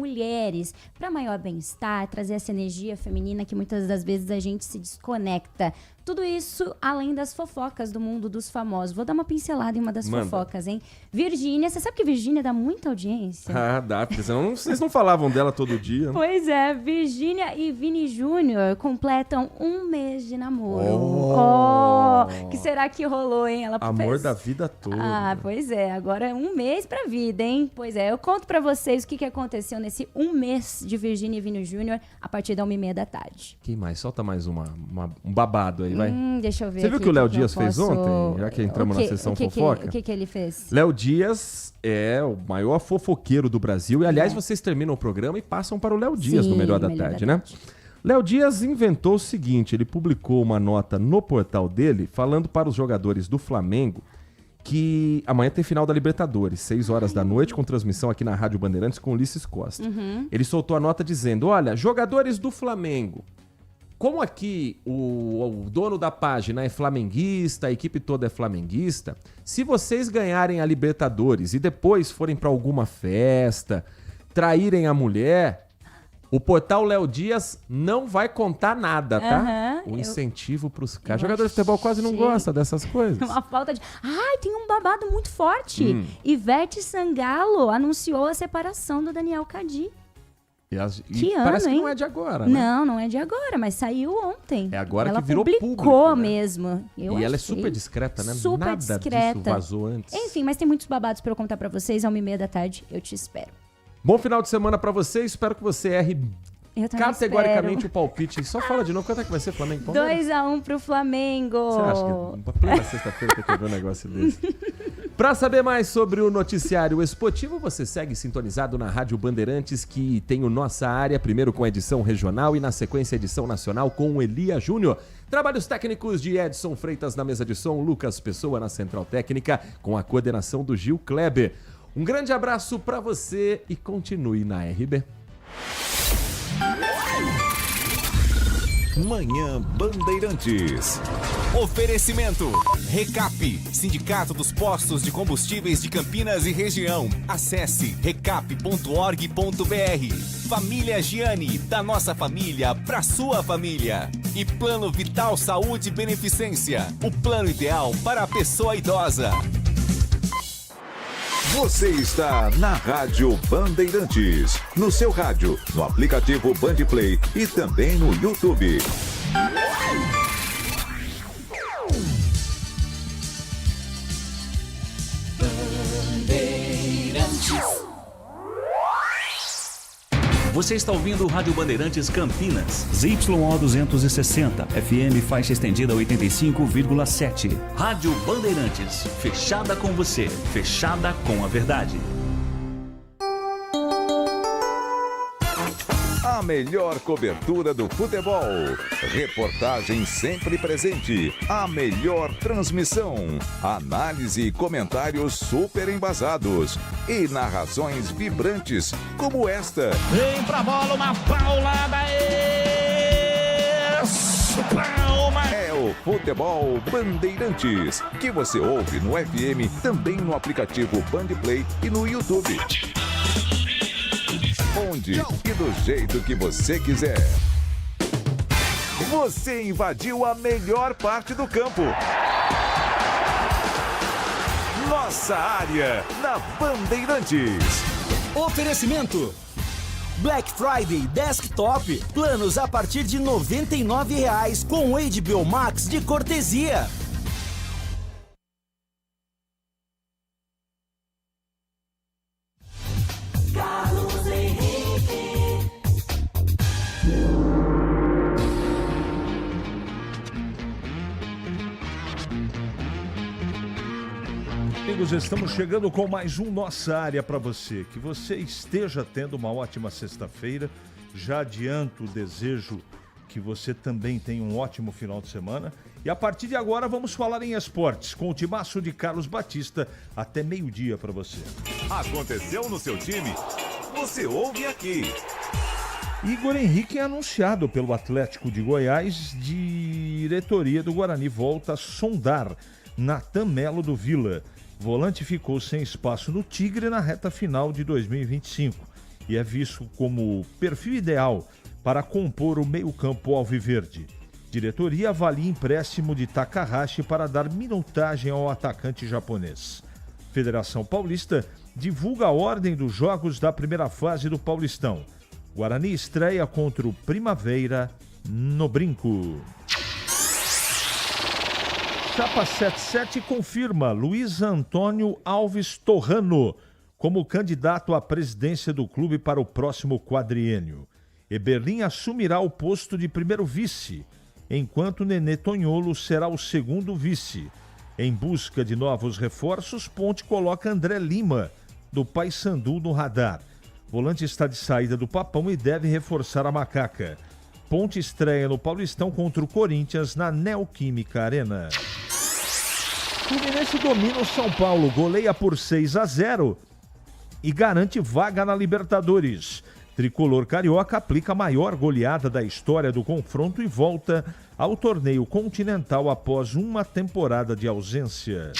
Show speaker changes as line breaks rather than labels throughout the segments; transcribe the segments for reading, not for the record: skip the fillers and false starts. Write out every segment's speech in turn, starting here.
mulheres, para maior bem-estar, trazer essa energia feminina que muitas das vezes a gente se desconecta. Tudo isso além das fofocas do mundo dos famosos. Vou dar uma pincelada em uma das fofocas, hein? Virgínia, você sabe que Virgínia dá muita audiência?
Ah, dá, porque senão vocês não falavam dela todo dia.
Pois é, Virgínia e Vini Júnior completam 1 mês de namoro. Que será que rolou, hein?
Amor da vida toda.
Ah, pois é, agora é 1 mês pra vida, hein? Pois é, eu conto pra vocês o que aconteceu nesse 1 mês de Virgínia e Vini Júnior a partir da 1h30 da tarde.
Quem mais? Solta mais um babado aí, vai.
Deixa eu ver.
Você viu
aqui
que o Léo Dias
eu
fez
posso...
ontem? Já que entramos na sessão fofoca.
O que ele fez?
Léo Dias é o maior fofoqueiro do Brasil. E, aliás, vocês terminam o programa e passam para o Léo Dias no Melhor da Tarde, né? Léo Dias inventou o seguinte, ele publicou uma nota no portal dele falando para os jogadores do Flamengo que amanhã tem final da Libertadores, 6 horas da noite, com transmissão aqui na Rádio Bandeirantes com Ulisses Costa. Ele soltou a nota dizendo, olha, jogadores do Flamengo, como aqui o dono da página é flamenguista, a equipe toda é flamenguista, se vocês ganharem a Libertadores e depois forem para alguma festa, traírem a mulher, o portal Léo Dias não vai contar nada, tá? O incentivo pros caras. Jogador de futebol quase não gosta dessas coisas.
Uma falta de... Ai, tem um babado muito forte. Ivete Sangalo anunciou a separação do Daniel Cadi.
Que ano, parece que não é de agora, né?
Não é de agora, mas saiu ontem.
É agora
ela
que virou público,
publicou
né?
mesmo.
E ela é super discreta, né?
Super
Nada
discreta.
disso vazou antes.
Enfim, mas tem muitos babados pra eu contar pra vocês. 1h30 da tarde, eu te espero.
Bom final de semana pra você. Espero que você erre categoricamente o palpite. Só fala de novo. Quanto é que vai ser Flamengo?
2-1 pro Flamengo.
Você acha que plena sexta-feira tem que ver um negócio desse? Pra saber mais sobre o noticiário esportivo, você segue sintonizado na Rádio Bandeirantes, que tem o Nossa Área, primeiro com a edição regional e na sequência edição nacional com o Elia Júnior. Trabalhos técnicos de Edson Freitas na mesa de som, Lucas Pessoa na central técnica, com a coordenação do Gil Kleber. Um grande abraço pra você e continue na RB.
Manhã Bandeirantes. Oferecimento. Recap, Sindicato dos Postos de Combustíveis de Campinas e Região. Acesse recap.org.br. Família Giani, da nossa família pra sua família. E Plano Vital Saúde e Beneficência, o plano ideal para a pessoa idosa. Você está na Rádio Bandeirantes, no seu rádio, no aplicativo Bandplay e também no YouTube.
Você está ouvindo o Rádio Bandeirantes Campinas, ZYO 260, FM faixa estendida 85,7. Rádio Bandeirantes, fechada com você, fechada com a verdade.
A melhor cobertura do futebol. Reportagem sempre presente. A melhor transmissão. Análise e comentários super embasados. E narrações vibrantes, como esta.
Vem pra bola, uma paulada. Palma.
É o Futebol Bandeirantes, que você ouve no FM, também no aplicativo Bandplay e no YouTube. Onde e do jeito que você quiser. Você invadiu a melhor parte do campo. Nossa área, na Bandeirantes.
Oferecimento. Black Friday Desktop. Planos a partir de R$ 99,00 com HBO Max de cortesia.
Amigos, estamos chegando com mais um Nossa Área para você. Que você esteja tendo uma ótima sexta-feira. Já adianto o desejo que você também tenha um ótimo final de semana. E a partir de agora vamos falar em esportes, com o timaço de Carlos Batista até meio-dia para você.
Aconteceu no seu time? Você ouve aqui.
Igor Henrique é anunciado pelo Atlético de Goiás. Diretoria do Guarani volta a sondar Natan Melo do Vila. Volante ficou sem espaço no Tigre na reta final de 2025 e é visto como o perfil ideal para compor o meio-campo alviverde. Diretoria avalia empréstimo de Takahashi para dar minutagem ao atacante japonês. Federação Paulista divulga a ordem dos jogos da primeira fase do Paulistão. Guarani estreia contra o Primavera no Brinco. Chapa 77 confirma Luiz Antônio Alves Torrano como candidato à presidência do clube para o próximo quadriênio. Eberlin assumirá o posto de primeiro vice, enquanto Nenê Tonholo será o segundo vice. Em busca de novos reforços, Ponte coloca André Lima, do Paysandu, no radar. Volante está de saída do Papão e deve reforçar a Macaca. Ponte estreia no Paulistão contra o Corinthians na Neoquímica Arena. Fluminense domina o São Paulo, goleia por 6-0 e garante vaga na Libertadores. Tricolor carioca aplica a maior goleada da história do confronto e volta ao torneio continental após uma temporada de ausência.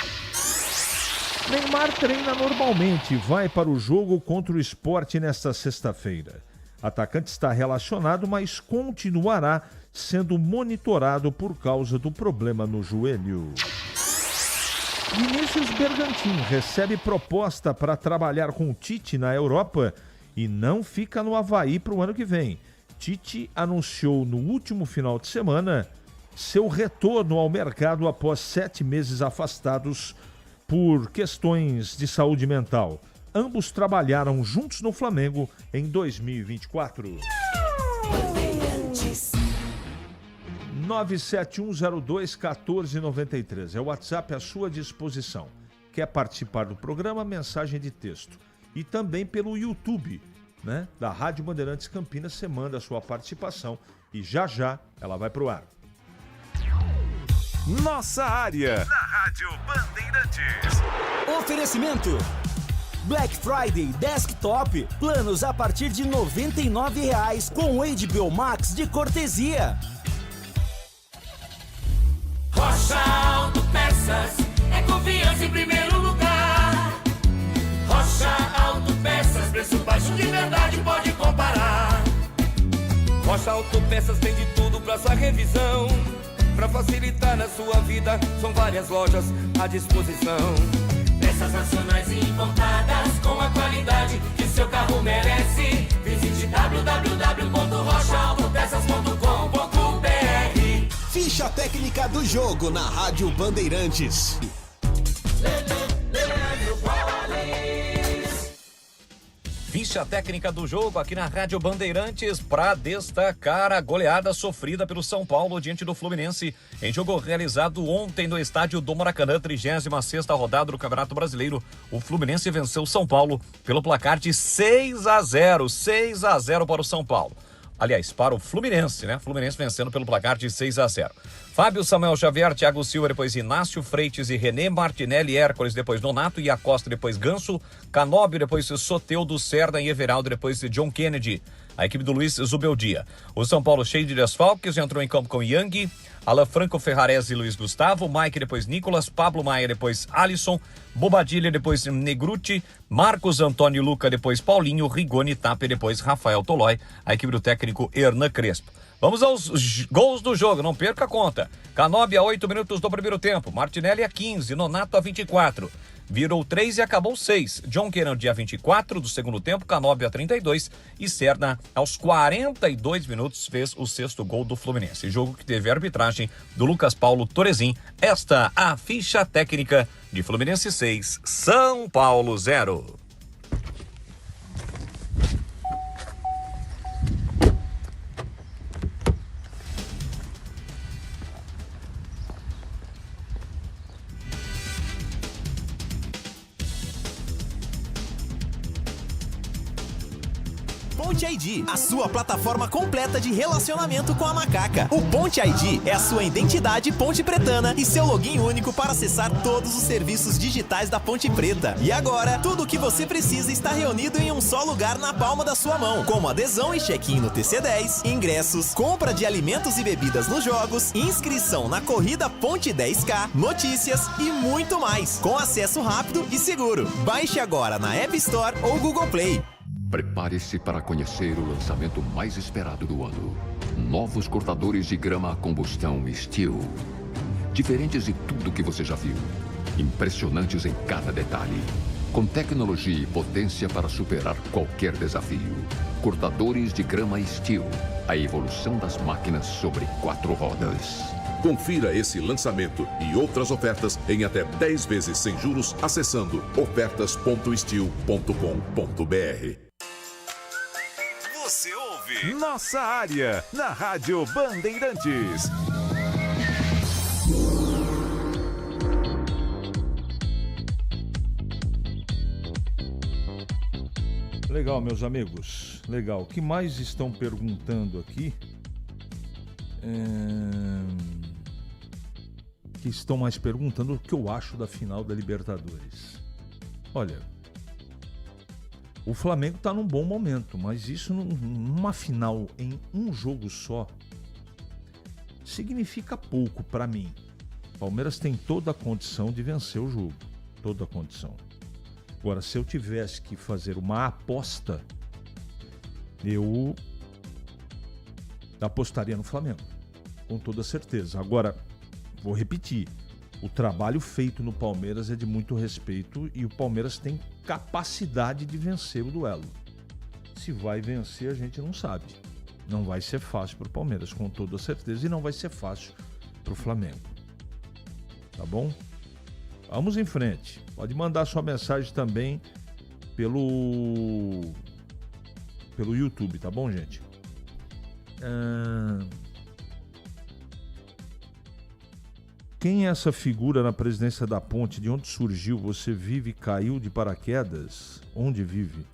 Neymar treina normalmente e vai para o jogo contra o Sport nesta sexta-feira. Atacante está relacionado, mas continuará sendo monitorado por causa do problema no joelho. Vinícius Bergantin recebe proposta para trabalhar com o Tite na Europa e não fica no Avaí para o ano que vem. Tite anunciou no último final de semana seu retorno ao mercado após 7 meses afastados por questões de saúde mental. Ambos trabalharam juntos no Flamengo em 2024. 971021493. É o WhatsApp à sua disposição. Quer participar do programa? Mensagem de texto. E também pelo YouTube, né, da Rádio Bandeirantes Campinas. Você manda a sua participação e já ela vai pro ar.
Nossa área. Na Rádio Bandeirantes.
Oferecimento Black Friday Desktop. Planos a partir de R$ 99,00 com HBO Max de cortesia.
Rocha Autopeças é confiança em primeiro lugar. Rocha Autopeças, preço baixo de verdade, pode comparar. Rocha Autopeças tem de tudo pra sua revisão. Pra facilitar na sua vida, são várias lojas à disposição. Peças nacionais e importadas com a qualidade que seu carro merece. Visite www.rochaautopeças.com.br.
Ficha técnica do jogo na Rádio Bandeirantes.
Ficha técnica do jogo aqui na Rádio Bandeirantes para destacar a goleada sofrida pelo São Paulo diante do Fluminense em jogo realizado ontem no estádio do Maracanã, 36ª rodada do Campeonato Brasileiro. O Fluminense venceu o São Paulo pelo placar de 6-0, 6-0 para o São Paulo. Aliás, para o Fluminense, né? Fluminense vencendo pelo placar de 6-0. Fábio, Samuel Xavier, Thiago Silva, depois Inácio Freitas e René, Martinelli, Hércules, depois Nonato, Iacosta, depois Ganso, Canóbio, depois Soteldo, Cerda e Everaldo, depois John Kennedy. A equipe do Luiz Zubeldia. O São Paulo cheio de desfalques, entrou em campo com Yang, Alan Franco, Ferrarese e Luiz Gustavo, Mike, depois Nicolas, Pablo Maia, depois Alisson, Bobadilha, depois Negruti, Marcos Antônio Luca, depois Paulinho, Rigoni, Tapia, depois Rafael Tolói, a equipe do técnico Hernan Crespo. Vamos aos gols do jogo, não perca a conta. Canóbio a 8 minutos do primeiro tempo, Martinelli a 15, Nonato a 24. Virou 3 e acabou 6. John Kennedy a 24 do segundo tempo, Canóbio a 32 e Serna aos 42 minutos fez o 6º gol do Fluminense. Jogo que teve a arbitragem do Lucas Paulo Torezin. Esta a ficha técnica de Fluminense 6, São Paulo 0.
Ponte ID, a sua plataforma completa de relacionamento com a Macaca. O Ponte ID é a sua identidade ponte pretana e seu login único para acessar todos os serviços digitais da Ponte Preta. E agora, tudo o que você precisa está reunido em um só lugar na palma da sua mão, como adesão e check-in no TC10, ingressos, compra de alimentos e bebidas nos jogos, inscrição na corrida Ponte 10K, notícias e muito mais, com acesso rápido e seguro. Baixe agora na App Store ou Google Play.
Prepare-se para conhecer o lançamento mais esperado do ano. Novos cortadores de grama a combustão Steel. Diferentes de tudo que você já viu. Impressionantes em cada detalhe. Com tecnologia e potência para superar qualquer desafio. Cortadores de grama Steel. A evolução das máquinas sobre 4 rodas.
Confira esse lançamento e outras ofertas em até 10 vezes sem juros acessando ofertas.steel.com.br.
Você ouve Nossa Área na Rádio Bandeirantes.
Legal, meus amigos. Legal. O que mais estão perguntando aqui? Que estão mais perguntando o que eu acho da final da Libertadores. Olha, o Flamengo está num bom momento, mas isso numa final em um jogo só significa pouco para mim. O Palmeiras tem toda a condição de vencer o jogo. Toda a condição. Agora, se eu tivesse que fazer uma aposta, eu apostaria no Flamengo, com toda certeza. Agora, vou repetir, o trabalho feito no Palmeiras é de muito respeito e o Palmeiras tem capacidade de vencer o duelo. Se vai vencer, a gente não sabe. Não vai ser fácil para o Palmeiras, com toda certeza, e não vai ser fácil para o Flamengo. Tá bom? Vamos em frente. Pode mandar sua mensagem também pelo YouTube, tá bom, gente? Quem é essa figura na presidência da Ponte? De onde surgiu? Você vive e caiu de paraquedas? Onde vive?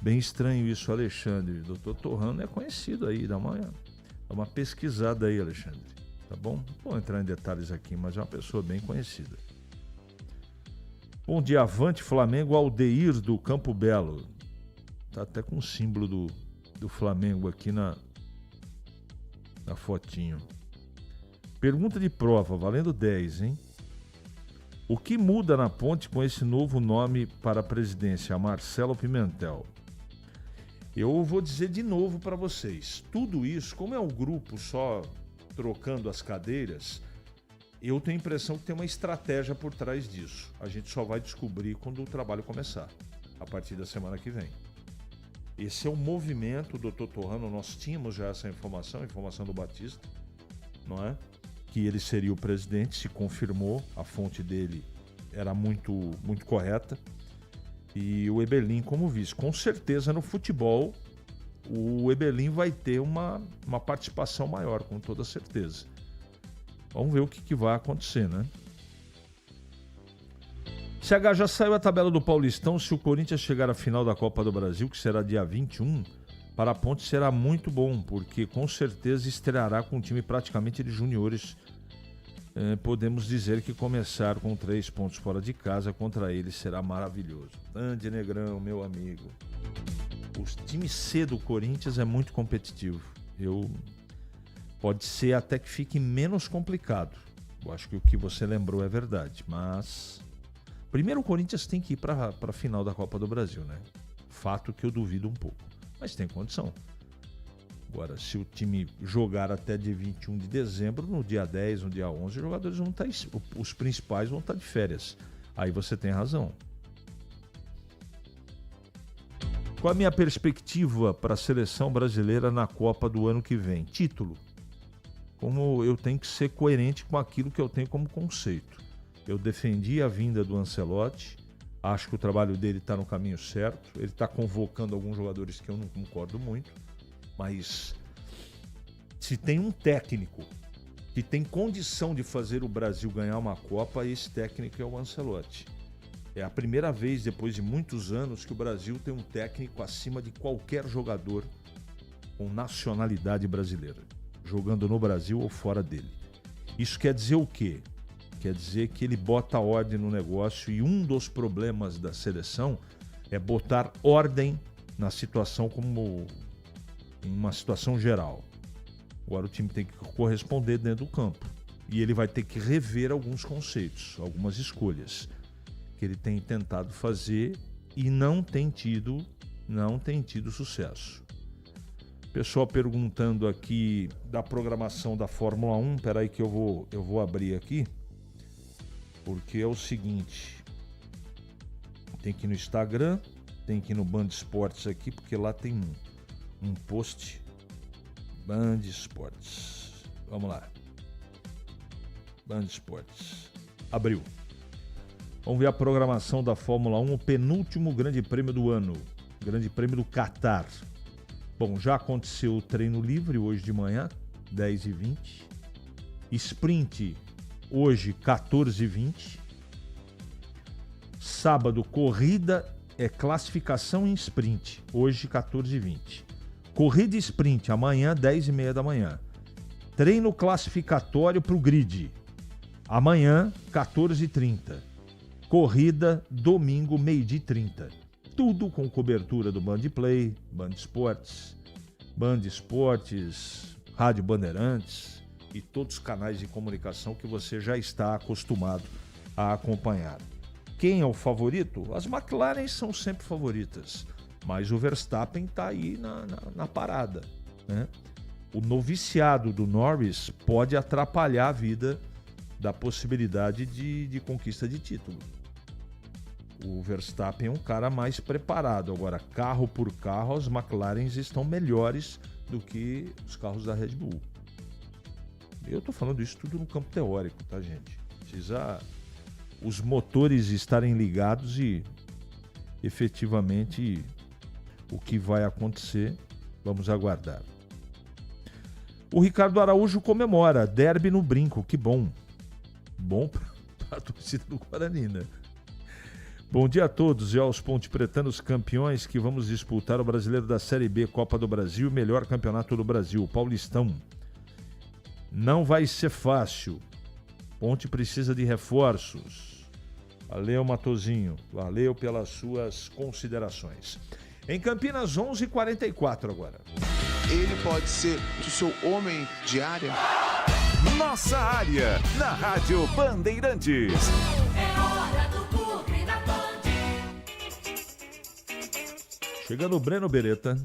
Bem estranho isso, Alexandre. Dr. Torrano é conhecido aí. Dá uma pesquisada aí, Alexandre. Tá bom? Não vou entrar em detalhes aqui, mas é uma pessoa bem conhecida. Bom dia, avante Flamengo, Aldeir do Campo Belo. Tá até com o símbolo do Flamengo aqui na fotinho. Pergunta de prova, valendo 10, hein? O que muda na Ponte com esse novo nome para a presidência? Marcelo Pimentel. Eu vou dizer de novo para vocês. Tudo isso, como é um grupo só trocando as cadeiras, eu tenho a impressão que tem uma estratégia por trás disso. A gente só vai descobrir quando o trabalho começar, a partir da semana que vem. Esse é o movimento, Dr. Torrano, nós tínhamos já essa informação do Batista, não é? Que ele seria o presidente, se confirmou, a fonte dele era muito, muito correta. E o Eberlin como vice. Com certeza no futebol, o Eberlin vai ter uma participação maior, com toda certeza. Vamos ver o que vai acontecer, né? CH, já saiu a tabela do Paulistão. Se o Corinthians chegar à final da Copa do Brasil, que será dia 21, para a Ponte será muito bom, porque com certeza estreará com um time praticamente de juniores. Podemos dizer que começar com 3 pontos fora de casa contra ele será maravilhoso. Grande Negrão, meu amigo. O time C do Corinthians é muito competitivo. Pode ser até que fique menos complicado. Eu acho que o que você lembrou é verdade. Mas primeiro o Corinthians tem que ir para a final da Copa do Brasil, né? Fato que eu duvido um pouco. Mas tem condição. Agora, se o time jogar até dia 21 de dezembro, no dia 10, no dia 11, os jogadores vão estar, os principais vão estar de férias. Aí você tem razão. Qual a minha perspectiva para a seleção brasileira na Copa do ano que vem? Título. Como eu tenho que ser coerente com aquilo que eu tenho como conceito. Eu defendi a vinda do Ancelotti, acho que o trabalho dele está no caminho certo, ele está convocando alguns jogadores que eu não concordo muito, mas se tem um técnico que tem condição de fazer o Brasil ganhar uma Copa, esse técnico é o Ancelotti. É a primeira vez, depois de muitos anos, que o Brasil tem um técnico acima de qualquer jogador com nacionalidade brasileira, jogando no Brasil ou fora dele. Isso quer dizer o quê? Quer dizer que ele bota ordem no negócio, e um dos problemas da seleção é botar ordem na situação como em uma situação geral. Agora o time tem que corresponder dentro do campo. E ele vai ter que rever alguns conceitos, algumas escolhas que ele tem tentado fazer e não tem tido não tem tido sucesso. Pessoal perguntando aqui da programação da Fórmula 1. Peraí que eu vou abrir aqui. Porque é o seguinte. Tem que ir no Instagram, tem que ir no Band Esportes aqui, porque lá tem um post. Band Esportes. Vamos lá. Band Esportes. Abriu. Vamos ver a programação da Fórmula 1, o penúltimo grande prêmio do ano. Grande prêmio do Qatar. Bom, já aconteceu o treino livre hoje de manhã, 10h20. Sprint hoje, 14h20. Sábado, corrida é classificação em sprint, hoje, 14h20. Corrida e sprint, amanhã, 10h30 da manhã. Treino classificatório para o grid, amanhã, 14h30. Corrida, domingo, 12h30. Tudo com cobertura do Band Play, Band Esportes, Rádio Bandeirantes e todos os canais de comunicação que você já está acostumado a acompanhar. Quem é o favorito? As McLaren são sempre favoritas, mas o Verstappen está aí na parada, né? O noviciado do Norris pode atrapalhar a vida da possibilidade de conquista de título. O Verstappen é um cara mais preparado. Agora, carro por carro, as McLarens estão melhores do que os carros da Red Bull. Eu estou falando isso tudo no campo teórico, tá, gente? Precisa os motores estarem ligados e efetivamente o que vai acontecer, vamos aguardar. O Ricardo Araújo comemora derby no Brinco, que bom. Bom para a torcida do Guarani, né? Bom dia a todos e aos pontepretanos campeões que vamos disputar o Brasileiro da Série B, Copa do Brasil, melhor campeonato do Brasil, Paulistão. Não vai ser fácil. Ponte precisa de reforços. Valeu, Matozinho. Valeu pelas suas considerações. Em Campinas, 11h44 agora.
Ele pode ser o seu homem de área?
Nossa área, na Rádio Bandeirantes.
É hora do Bugre da Band.
Chegando o Breno Beretta.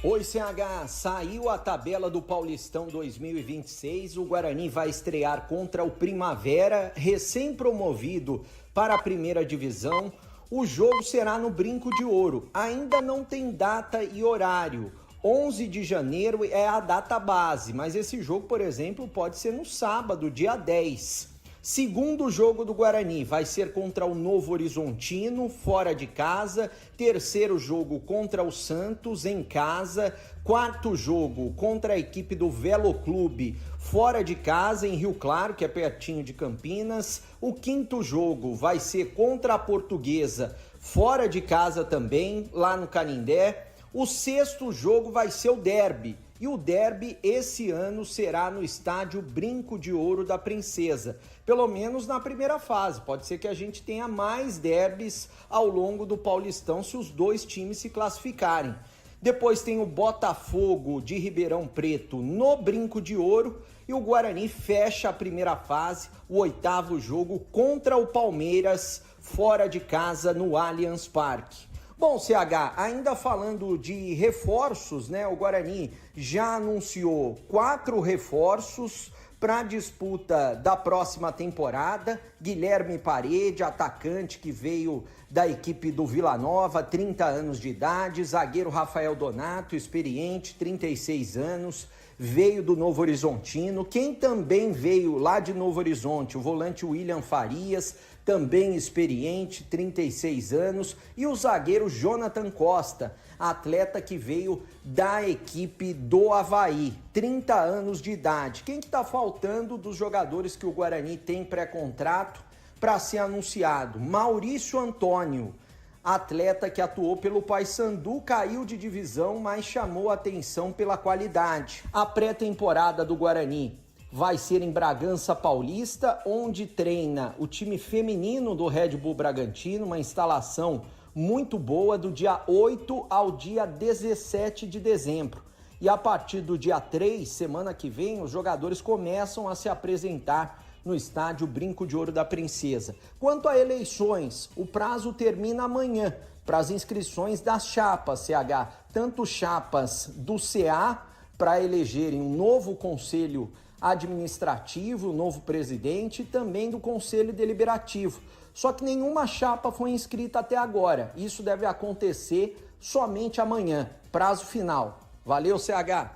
Oi, CH, saiu a tabela do Paulistão 2026, o Guarani vai estrear contra o Primavera, recém-promovido para a primeira divisão. O jogo será no Brinco de Ouro, ainda não tem data e horário. 11 de janeiro é a data base, mas esse jogo, por exemplo, pode ser no sábado, dia 10. Segundo jogo do Guarani vai ser contra o Novo Horizontino, fora de casa. Terceiro jogo contra o Santos, em casa. Quarto jogo contra a equipe do Velo Clube, fora de casa, em Rio Claro, que é pertinho de Campinas. O quinto jogo vai ser contra a Portuguesa, fora de casa também, lá no Canindé. O sexto jogo vai ser o derby. E o derby esse ano será no estádio Brinco de Ouro da Princesa. Pelo menos na primeira fase. Pode ser que a gente tenha mais derbys ao longo do Paulistão se os dois times se classificarem. Depois tem o Botafogo de Ribeirão Preto no Brinco de Ouro. E o Guarani fecha a primeira fase, o oitavo jogo contra o Palmeiras, fora de casa no Allianz Parque. Bom, CH, ainda falando de reforços, né? O Guarani já anunciou 4 reforços para a disputa da próxima temporada. Guilherme Parede, atacante que veio da equipe do Vila Nova, 30 anos de idade. Zagueiro Rafael Donato, experiente, 36 anos, veio do Novo Horizontino. Quem também veio lá de Novo Horizonte, o volante William Farias, também experiente, 36 anos, e o zagueiro Jonathan Costa, atleta que veio da equipe do Avaí, 30 anos de idade. Quem que tá faltando dos jogadores que o Guarani tem pré-contrato para ser anunciado? Maurício Antônio, atleta que atuou pelo Paysandu, caiu de divisão, mas chamou atenção pela qualidade. A pré-temporada do Guarani vai ser em Bragança Paulista, onde treina o time feminino do Red Bull Bragantino, uma instalação muito boa, do dia 8 ao dia 17 de dezembro. E a partir do dia 3, semana que vem, os jogadores começam a se apresentar no estádio Brinco de Ouro da Princesa. Quanto a eleições, o prazo termina amanhã para as inscrições das chapas, CH, tanto chapas do CA para elegerem um novo conselho administrativo, novo presidente, e também do conselho deliberativo. Só que nenhuma chapa foi inscrita até agora. Isso deve acontecer somente amanhã, prazo final. Valeu, CH.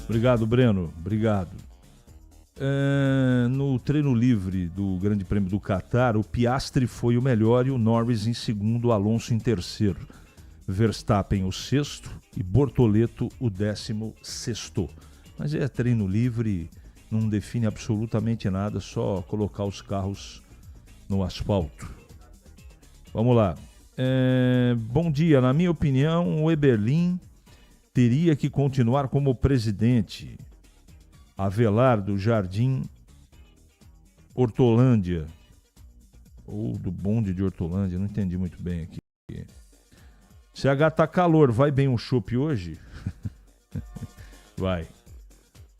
Obrigado, Breno. Obrigado. No treino livre do Grande Prêmio do Catar, o Piastri foi o melhor e o Norris em segundo, o Alonso em terceiro. Verstappen o sexto e Bortoleto o 16º. Mas é treino livre, não define absolutamente nada, só colocar os carros no asfalto. Vamos lá. Bom dia, na minha opinião, o Eberlin teria que continuar como presidente. Avelar do Jardim Hortolândia, ou do bonde de Hortolândia, não entendi muito bem aqui. CH tá calor, vai bem um chopp hoje? Vai.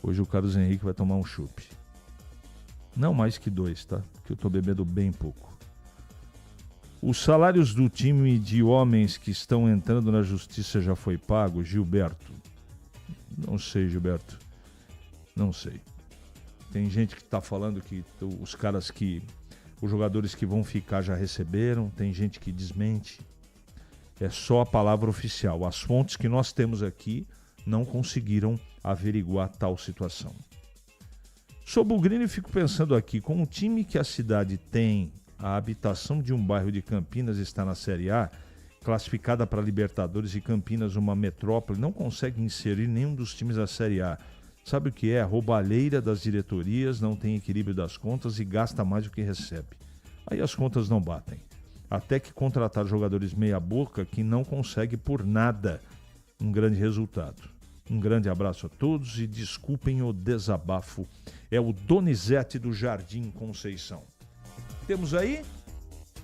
Hoje o Carlos Henrique vai tomar um chopp. Não mais que 2, tá? Porque eu tô bebendo bem pouco. Os salários do time de homens que estão entrando na justiça já foi pago, Gilberto? Não sei, Gilberto. Não sei. Tem gente que está falando que os jogadores que vão ficar já receberam, tem gente que desmente. É só a palavra oficial. As fontes que nós temos aqui não conseguiram averiguar tal situação. Sobre o Grêmio, fico pensando aqui, com o time que a cidade tem, a habitação de um bairro de Campinas está na Série A, classificada para Libertadores, e Campinas, uma metrópole, não consegue inserir nenhum dos times da Série A. Sabe o que é? A roubalheira das diretorias, não tem equilíbrio das contas e gasta mais do que recebe. Aí as contas não batem. Até que contratar jogadores meia boca que não consegue por nada um grande resultado. Um grande abraço a todos e desculpem o desabafo. É o Donizete do Jardim Conceição. Temos aí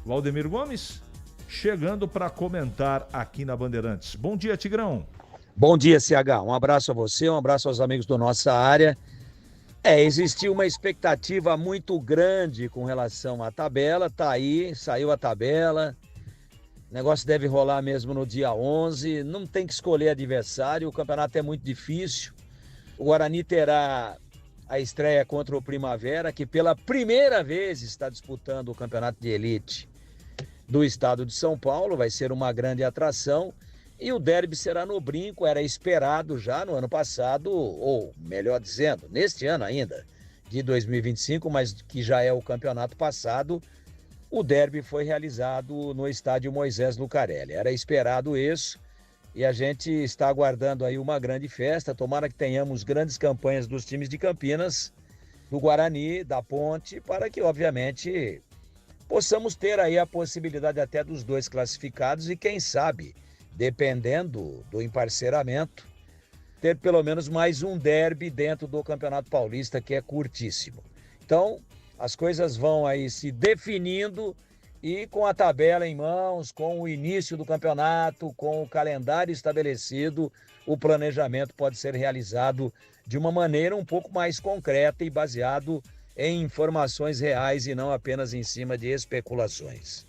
Valdemir Gomes chegando para comentar aqui na Bandeirantes. Bom dia, Tigrão.
Bom dia, CH. Um abraço a você, um abraço aos amigos da nossa área. Existiu uma expectativa muito grande com relação à tabela, tá aí, saiu a tabela. O negócio deve rolar mesmo no dia 11, não tem que escolher adversário, o campeonato é muito difícil. O Guarani terá a estreia contra o Primavera, que pela primeira vez está disputando o campeonato de elite do estado de São Paulo, vai ser uma grande atração. E o derby será no Brinco, era esperado já no ano passado, ou melhor dizendo, neste ano ainda, de 2025, mas que já é o campeonato passado. O derby foi realizado no estádio Moisés Lucarelli. Era esperado isso e a gente está aguardando aí uma grande festa. Tomara que tenhamos grandes campanhas dos times de Campinas, do Guarani, da Ponte, para que, obviamente, possamos ter aí a possibilidade até dos dois classificados e, quem sabe, dependendo do emparceramento, ter pelo menos mais um derby dentro do Campeonato Paulista, que é curtíssimo. Então, as coisas vão aí se definindo e com a tabela em mãos, com o início do campeonato, com o calendário estabelecido, o planejamento pode ser realizado de uma maneira um pouco mais concreta e baseado em informações reais e não apenas em cima de especulações.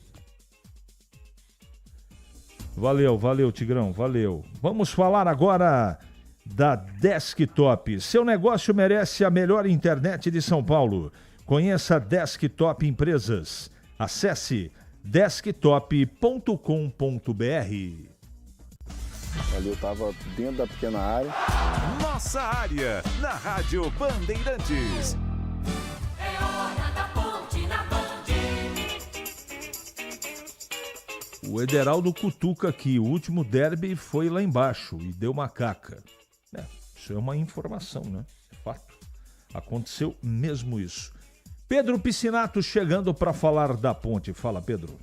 Valeu, Tigrão, valeu. Vamos falar agora da Desktop. Seu negócio merece a melhor internet de São Paulo. Conheça a Desktop Empresas. Acesse desktop.com.br.
Ali eu estava dentro da pequena área.
Nossa área, na Rádio Bandeirantes.
É hora da ponte na Band.
O Ederaldo cutuca aqui. O último derby foi lá embaixo e deu macaca. Isso é uma informação, né? É fato. Aconteceu mesmo isso. Pedro Piscinato chegando para falar da ponte. Fala, Pedro.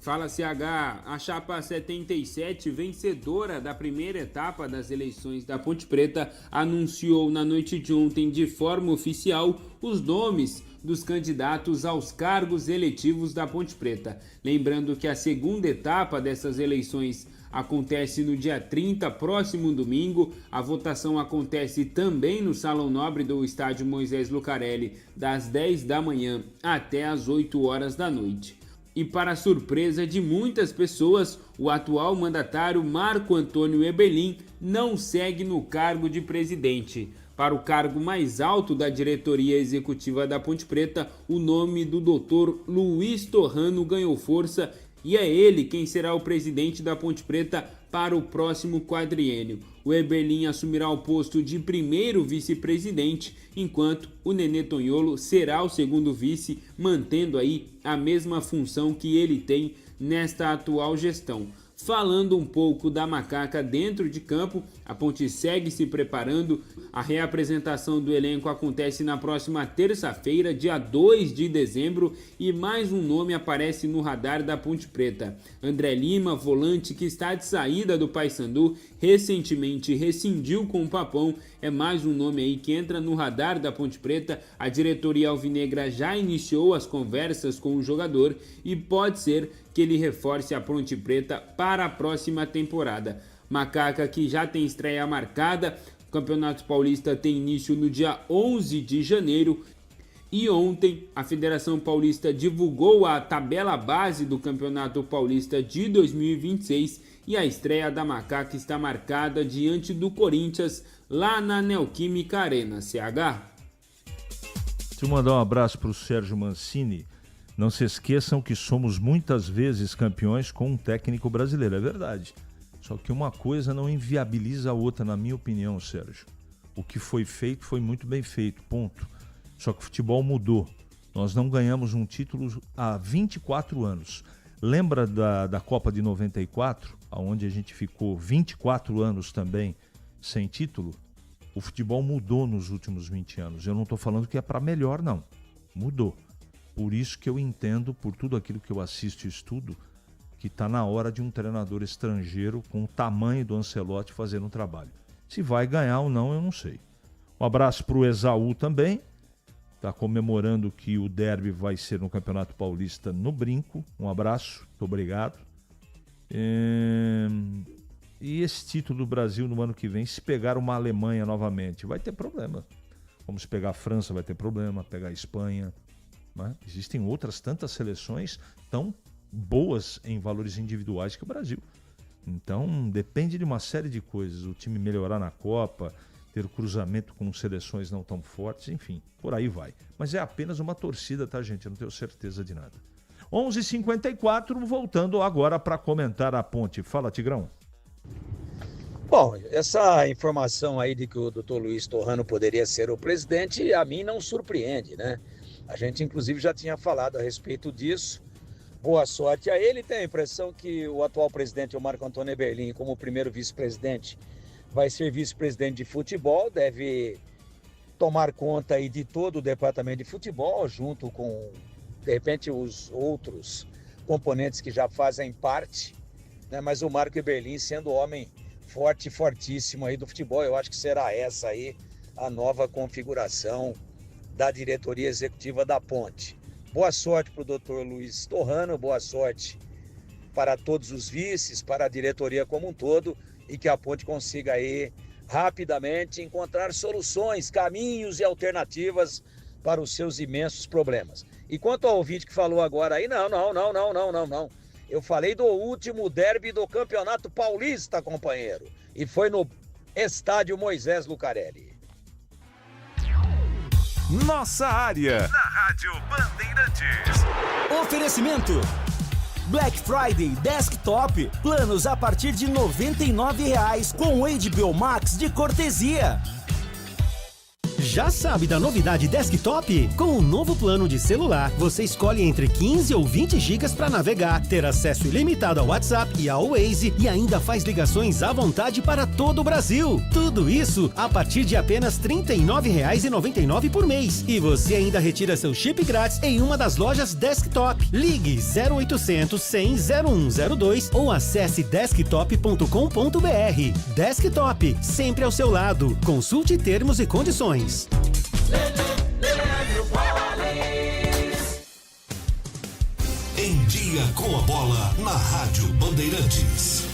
Fala, CH. A chapa 77, vencedora da primeira etapa das eleições da Ponte Preta, anunciou na noite de ontem de forma oficial os nomes dos candidatos aos cargos eletivos da Ponte Preta. Lembrando que a segunda etapa dessas eleições acontece no dia 30, próximo domingo. A votação acontece também no Salão Nobre do estádio Moisés Lucarelli, das 10 da manhã até as 8 horas da noite. E para surpresa de muitas pessoas, o atual mandatário Marco Antônio Eberlin não segue no cargo de presidente. Para o cargo mais alto da diretoria executiva da Ponte Preta, o nome do Dr. Luiz Torrano ganhou força e é ele quem será o presidente da Ponte Preta para o próximo quadriênio. O Eberlin assumirá o posto de primeiro vice-presidente, enquanto o Nenê Tonholo será o segundo vice, mantendo aí a mesma função que ele tem nesta atual gestão. Falando um pouco da Macaca dentro de campo, a Ponte segue se preparando. A reapresentação do elenco acontece na próxima terça-feira, dia 2 de dezembro, e mais um nome aparece no radar da Ponte Preta. André Lima, volante que está de saída do Paysandu, recentemente rescindiu com o Papão, é mais um nome aí que entra no radar da Ponte Preta. A diretoria alvinegra já iniciou as conversas com o jogador e pode ser que ele reforce a Ponte Preta para a próxima temporada. Macaca que já tem estreia marcada. O Campeonato Paulista tem início no dia 11 de janeiro. E ontem a Federação Paulista divulgou a tabela base do Campeonato Paulista de 2026 e a estreia da Macaca está marcada diante do Corinthians lá na Neoquímica Arena. CH.
Deixa eu mandar um abraço para o Sérgio Mancini. Não se esqueçam que somos muitas vezes campeões com um técnico brasileiro, é verdade. Só que uma coisa não inviabiliza a outra, na minha opinião, Sérgio. O que foi feito foi muito bem feito, ponto. Só que o futebol mudou. Nós não ganhamos um título há 24 anos. Lembra da Copa de 94, onde a gente ficou 24 anos também sem título? O futebol mudou nos últimos 20 anos. Eu não estou falando que é para melhor, não. Mudou. Por isso que eu entendo, por tudo aquilo que eu assisto e estudo, que está na hora de um treinador estrangeiro com o tamanho do Ancelotti fazendo um trabalho. Se vai ganhar ou não, eu não sei. Um abraço para o Exaú também. Está comemorando que o derby vai ser no Campeonato Paulista no Brinco. Um abraço, muito obrigado. E esse título do Brasil no ano que vem, se pegar uma Alemanha novamente, vai ter problema. Como se pegar a França, vai ter problema, pegar a Espanha. Né? Existem outras tantas seleções tão boas em valores individuais que o Brasil. Então depende de uma série de coisas. O time melhorar na Copa, ter cruzamento com seleções não tão fortes, enfim, por aí vai. Mas é apenas uma torcida, tá, gente? Eu não tenho certeza de nada. 11h54, voltando agora para comentar a Ponte. Fala, Tigrão.
Bom, essa informação aí de que o Dr. Luiz Torrano poderia ser o presidente, a mim não surpreende, né? A gente, inclusive, já tinha falado a respeito disso. Boa sorte a ele. Tem a impressão que o atual presidente, o Marco Antônio Eberlin, como primeiro vice-presidente, vai ser vice-presidente de futebol, deve tomar conta aí de todo o departamento de futebol, junto com, de repente, os outros componentes que já fazem parte, né? Mas o Marco Eberlin sendo homem forte e fortíssimo aí do futebol, eu acho que será essa aí a nova configuração da diretoria executiva da Ponte. Boa sorte para o Dr. Luiz Torrano, boa sorte para todos os vices, para a diretoria como um todo, e que a Ponte consiga aí rapidamente encontrar soluções, caminhos e alternativas para os seus imensos problemas. E quanto ao ouvinte que falou agora aí, não. Eu falei do último derby do Campeonato Paulista, companheiro, e foi no estádio Moisés Lucarelli.
Nossa área, na Rádio Bandeirantes.
Oferecimento Black Friday Desktop, planos a partir de R$ 99,00 com HBO Max de cortesia. Já sabe da novidade Desktop? Com o novo plano de celular, você escolhe entre 15 ou 20 GB para navegar, ter acesso ilimitado ao WhatsApp e ao Waze e ainda faz ligações à vontade para todo o Brasil. Tudo isso a partir de apenas R$ 39,99 por mês. E você ainda retira seu chip grátis em uma das lojas Desktop. Ligue 0800 100 0102 ou acesse desktop.com.br. Desktop, sempre ao seu lado. Consulte termos e condições.
Em dia com a bola na Rádio Bandeirantes.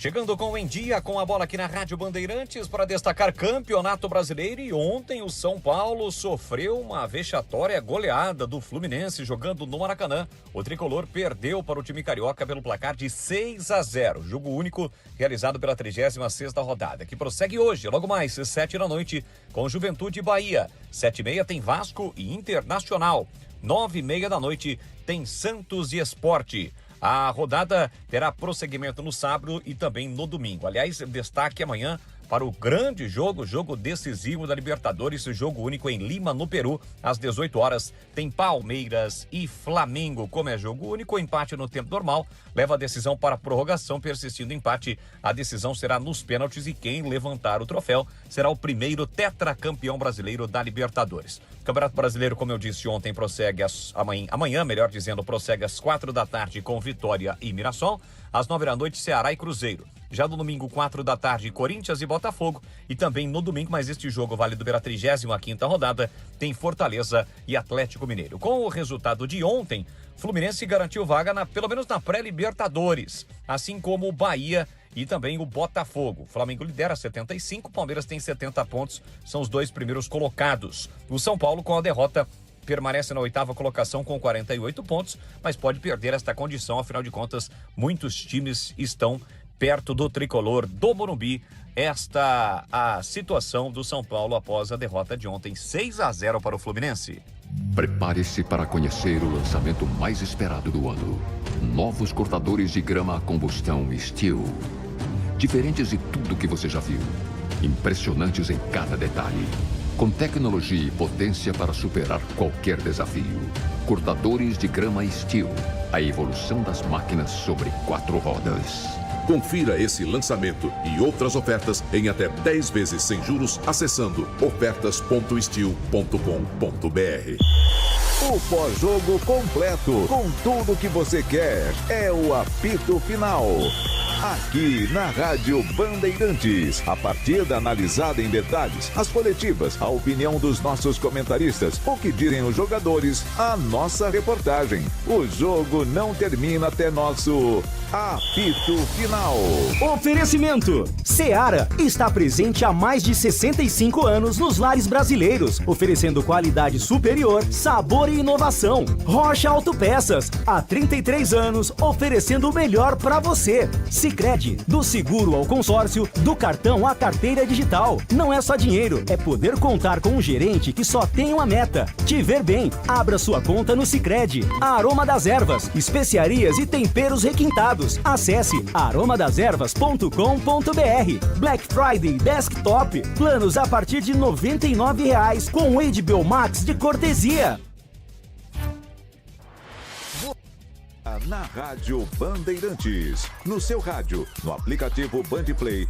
Chegando com Em Dia, com a bola aqui na Rádio Bandeirantes para destacar Campeonato Brasileiro. E ontem o São Paulo sofreu uma vexatória goleada do Fluminense jogando no Maracanã. O tricolor perdeu para o time carioca pelo placar de 6-0. Jogo único realizado pela 36ª rodada, que prossegue hoje, logo mais, 7 da noite, com Juventude e Bahia. 7h30 tem Vasco e Internacional. 9h30 da noite tem Santos e Sport. A rodada terá prosseguimento no sábado e também no domingo. Aliás, destaque amanhã para o grande jogo decisivo da Libertadores, jogo único em Lima, no Peru, às 18 horas, tem Palmeiras e Flamengo. Como é jogo único, o empate no tempo normal leva a decisão para a prorrogação. Persistindo o empate, a decisão será nos pênaltis e quem levantar o troféu será o primeiro tetracampeão brasileiro da Libertadores. O Campeonato Brasileiro, como eu disse ontem, prossegue amanhã, prossegue às 4 da tarde com Vitória e Mirassol. Às 9 da noite, Ceará e Cruzeiro. Já no domingo, 4 da tarde, Corinthians e Botafogo. E também no domingo, mas este jogo válido pela 35ª rodada, tem Fortaleza e Atlético Mineiro. Com o resultado de ontem, Fluminense garantiu vaga pelo menos na pré-Libertadores, assim como o Bahia e também o Botafogo. O Flamengo lidera 75, o Palmeiras tem 70 pontos, são os dois primeiros colocados. O São Paulo, com a derrota, permanece na 8ª colocação com 48 pontos, mas pode perder esta condição, afinal de contas, muitos times estão perto do tricolor do Morumbi. Esta a situação do São Paulo após a derrota de ontem, 6-0 para o Fluminense.
Prepare-se para conhecer o lançamento mais esperado do ano. Novos cortadores de grama a combustão Steel. Diferentes de tudo que você já viu. Impressionantes em cada detalhe. Com tecnologia e potência para superar qualquer desafio. Cortadores de grama Steel. A evolução das máquinas sobre 4 rodas.
Confira esse lançamento e outras ofertas em até 10 vezes sem juros acessando ofertas.steel.com.br.
O pós-jogo completo, com tudo que você quer, é o apito final. Aqui na Rádio Bandeirantes, a partida analisada em detalhes, as coletivas, a opinião dos nossos comentaristas, o que dizem os jogadores, a nossa reportagem. O jogo não termina até nosso apito final.
Oferecimento: Seara está presente há mais de 65 anos nos lares brasileiros, oferecendo qualidade superior, sabor e inovação. Rocha Autopeças, há 33 anos, oferecendo o melhor para você. Sicredi, do seguro ao consórcio, do cartão à carteira digital. Não é só dinheiro, é poder contar com um gerente que só tem uma meta: te ver bem. Abra sua conta no Sicredi. A Aroma das Ervas, especiarias e temperos requintados. Acesse aromadeservas.com.br. Black Friday Desktop, planos a partir de R$ 99,00 com o HBO Max de cortesia.
Na Rádio Bandeirantes, no seu rádio, no aplicativo Bandplay